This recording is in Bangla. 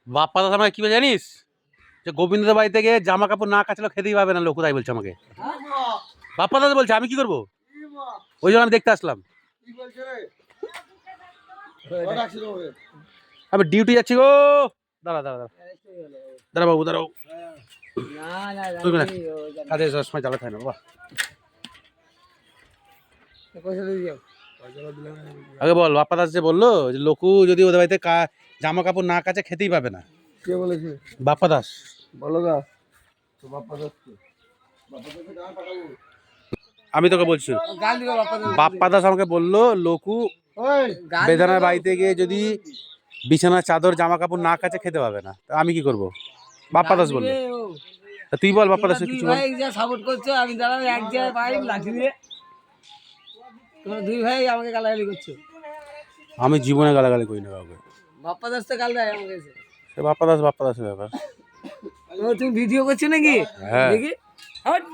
বাপ্পা দাদা আমাকে কি বলে জানিস, যে গোবিন্দের বাড়িতে গিয়ে জামা কাপড় না কাচলে খেতেই পাবে না লোক, তাই বলছে আমাকে। বাপ্পা দাদা বলছে, আমি কি করবো? ওই জন্য আমি দেখতে আসলাম। আমি ডিউটি যাচ্ছি গো। দাঁড়া দাঁড়া দাঁড়া দাঁড়া বাবু, দাঁড়াও। কাজে সময় চালাতে হয় না বাবা। আগে বল, বাপ্পা দাস যে বললো যে লোকু যদি ওদের বাড়িতে জামা কাপড় না কাচে খেতেই পাবে না। কে বলেছে? বাপ্পা দাস। বলো গা তো বাপ্পা দাস। আমি তোকে বলছি, বাপ্পা দাস আমাকে বললো লোকু বেদানার বাড়িতে গিয়ে যদি বিছানার চাদর জামা কাপড় না কাচে খেতে পাবে না। আমি কি করবো? বাপ্পা দাস বললো। তুই বল বাপ্পা দাস কিছু বল। সাপোর্ট করছো, আমি দাঁড়াবো এক জায়গায় পাই লাঠি দিয়ে, তোমরা দুই ভাই আমাকে গালাগালি করছো। আমি জীবনে গালাগালি করি না কাউকে। বাপ্পা দাস তো গাল দেয় আমাকে এসে। বাপ্পা দাসের ব্যাপার। তুমি ভিডিও করছো নাকি? হ্যাঁ। দেখি